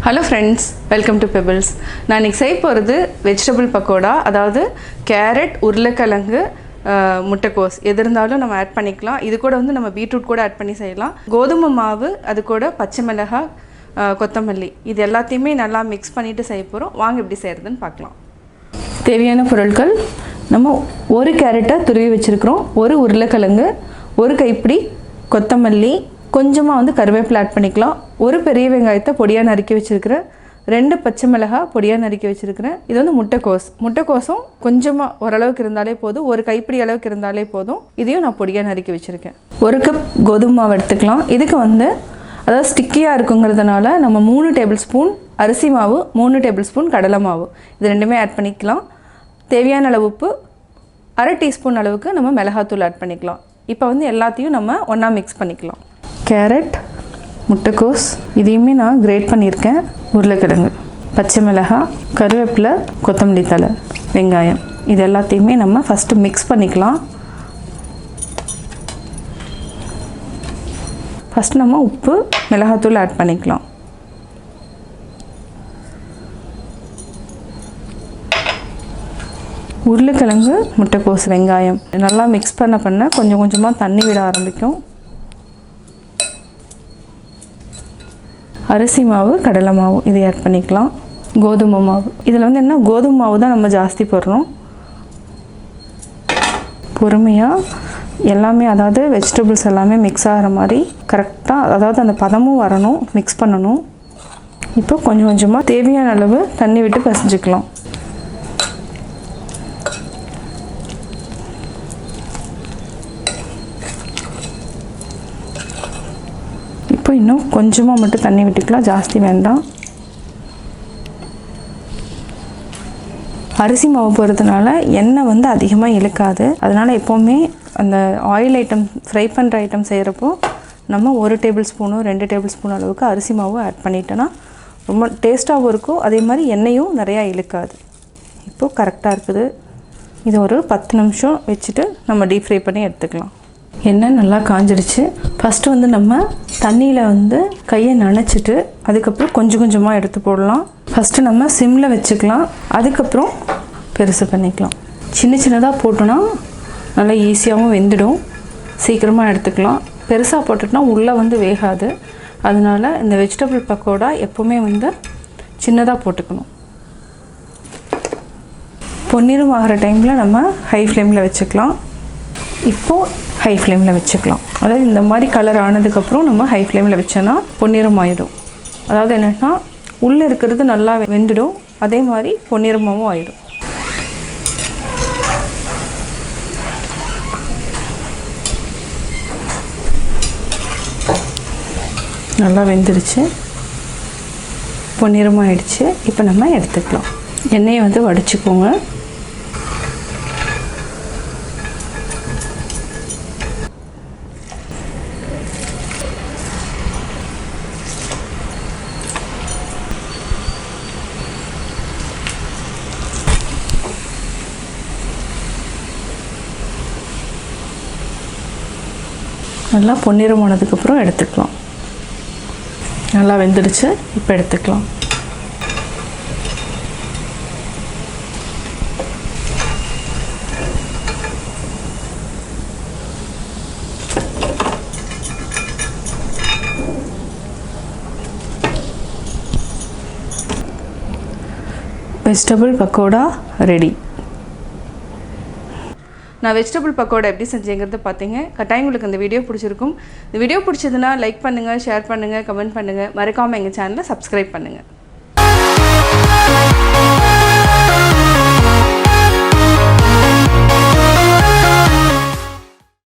Hello friends, welcome to Pebbles. நான் இன்னைக்கு செய்ய போறது வெஜிடபிள் பக்கோடா, அதாவது கேரட், உருளைக்கிழங்கு, முட்டைக்கோஸ் எது இருந்தாலும் நம்ம ஆட் பண்ணிக்கலாம். இது கூட வந்து நம்ம பீட்ரூட் கூட ஆட் பண்ணி செய்யலாம். கோதுமை மாவு, அது கூட பச்சை மிளகாய், கொத்தமல்லி இது எல்லாத்தையுமே நல்லா மிக்ஸ் பண்ணிட்டு செய்ய போறோம். வாங்க எப்படி செய்யறதுன்னு பார்க்கலாம். தேவையான பொருட்கள் நம்ம ஒரு கேரட்டை துருவி வச்சிருக்கிறோம், ஒரு உருளைக்கிழங்கு, ஒரு கைப்பிடி கொத்தமல்லி, கொஞ்சமாக வந்து கருவேப்பிலை ஆட் பண்ணிக்கலாம். ஒரு பெரிய வெங்காயத்தை பொடியாக நறுக்கி வச்சுருக்கிறேன், 2 பச்சை மிளகாய் பொடியாக நறுக்கி வச்சுருக்கிறேன். இது வந்து முட்டைக்கோசும் கொஞ்சமாக ஓரளவுக்கு இருந்தாலே போதும், ஒரு கைப்பிடி அளவுக்கு இருந்தாலே போதும். இதையும் நான் பொடியாக நறுக்கி வச்சுருக்கேன். 1 கப் கோதுமை மாவு எடுத்துக்கலாம். இதுக்கு வந்து அதாவது ஸ்டிக்கியாக இருக்குங்கிறதுனால நம்ம 3 டேபிள் ஸ்பூன் அரிசி மாவு, 3 டேபிள் ஸ்பூன் கடலை மாவு இது ரெண்டுமே ஆட் பண்ணிக்கலாம். தேவையான அளவு உப்பு, 1/2 டீஸ்பூன் அளவுக்கு நம்ம மிளகாத்தூள் ஆட் பண்ணிக்கலாம். இப்போ வந்து எல்லாத்தையும் நம்ம ஒன்றா மிக்ஸ் பண்ணிக்கலாம். கேரட், முட்டைக்கோஸ் இதையுமே நான் கிரேட் பண்ணியிருக்கேன், உருளைக்கிழங்கு, பச்சை மிளகாய், கருவேப்பிலை, கொத்தமல்லி தழை, வெங்காயம் இது எல்லாத்தையுமே நம்ம ஃபஸ்ட்டு மிக்ஸ் பண்ணிக்கலாம். ஃபஸ்ட்டு நம்ம உப்பு, மிளகாத்தூள் ஆட் பண்ணிக்கலாம். உருளைக்கிழங்கு, முட்டைக்கோஸ், வெங்காயம் நல்லா மிக்ஸ் பண்ண கொஞ்சம் கொஞ்சமாக தண்ணி விட ஆரம்பிக்கும். அரிசி மாவு, கடலை மாவு இதை ஆட் பண்ணிக்கலாம். கோதுமை மாவு, இதில் வந்து என்ன கோதுமை மாவு தான் நம்ம ஜாஸ்தி போடுறோம். பொறுமையாக எல்லாமே, அதாவது வெஜிடபிள்ஸ் எல்லாமே மிக்ஸ் ஆகிற மாதிரி கரெக்டாக, அதாவது அந்த பதமும் வரணும், மிக்ஸ் பண்ணணும். இப்போ கொஞ்சம் கொஞ்சமாக தேவையான அளவு தண்ணி விட்டு பிசைஞ்சிக்கலாம். இப்போ இன்னும் கொஞ்சமாக மட்டும் தண்ணி விட்டுக்கலாம், ஜாஸ்தி வேண்டாம். அரிசி மாவு போகிறதுனால எண்ணெய் வந்து அதிகமாக இழுக்காது. அதனால் எப்போவுமே அந்த ஆயில் ஐட்டம், ஃப்ரை பண்ணுற ஐட்டம் செய்கிறப்போ நம்ம 1 டேபிள் ஸ்பூனோ 2 டேபிள் ஸ்பூன் அளவுக்கு அரிசி மாவு ஆட் பண்ணிட்டோன்னா ரொம்ப டேஸ்ட்டாகவும் இருக்கும், அதே மாதிரி எண்ணெயும் நிறையா இழுக்காது. இப்போது கரெக்டாக இருக்குது. இது ஒரு 10 நிமிஷம் வச்சுட்டு நம்ம டீப் ஃப்ரை பண்ணி எடுத்துக்கலாம். எண்ணெய் நல்லா காஞ்சிடுச்சு. ஃபஸ்ட்டு வந்து நம்ம தண்ணியில் வந்து கையை நனைச்சிட்டு அதுக்கப்புறம் கொஞ்சம் கொஞ்சமாக எடுத்து போடலாம். ஃபஸ்ட்டு நம்ம சிம்மில் வச்சுக்கலாம், அதுக்கப்புறம் பெருசு பண்ணிக்கலாம். சின்ன சின்னதாக போட்டோன்னா நல்லா ஈஸியாகவும் வெந்துடும், சீக்கிரமாக எடுத்துக்கலாம். பெருசாக போட்டுட்டோன்னா உள்ளே வந்து வேகாது. அதனால் இந்த வெஜிடபிள் பக்கோடா எப்போவுமே வந்து சின்னதாக போட்டுக்கணும். பொன்னிறம் ஆகிற டைமில் நம்ம ஹை ஃப்ளேமில் வச்சுக்கலாம். இப்போது ஹை ஃப்ளேமில் வச்சுக்கலாம். அதாவது இந்த மாதிரி கலர் ஆனதுக்கப்புறம் நம்ம ஹை ஃப்ளேமில் வச்சோன்னா பொன்னிறம் ஆகிடும். அதாவது என்னென்னா உள்ளே இருக்கிறது நல்லா வெந்துடும், அதே மாதிரி பொன்னிறமாகவும் ஆகிடும். நல்லா வெந்துடுச்சு, பொன்னிறமாக ஆயிடுச்சு. இப்போ நம்ம எடுத்துக்கலாம். எண்ணெயை வந்து வடிச்சுக்கோங்க. நல்லா பொன்னிறமானதுக்கப்புறம் எடுத்துக்கலாம். நல்லா வெந்துடுச்சு, இப்போ எடுத்துக்கலாம். Vegetable pakoda ready. நான் வெஜிடபிள் பக்கோடா எப்படி செஞ்சேங்கிறத பார்த்தீங்க. கட்டாயம் உங்களுக்கு இந்த வீடியோ பிடிச்சிருக்கும். இந்த வீடியோ பிடிச்சதுன்னா லைக் பண்ணுங்கள், ஷேர் பண்ணுங்கள், கமெண்ட் பண்ணுங்கள். மறக்காமல் எங்கள் சேனலை சப்ஸ்கிரைப் பண்ணுங்கள்.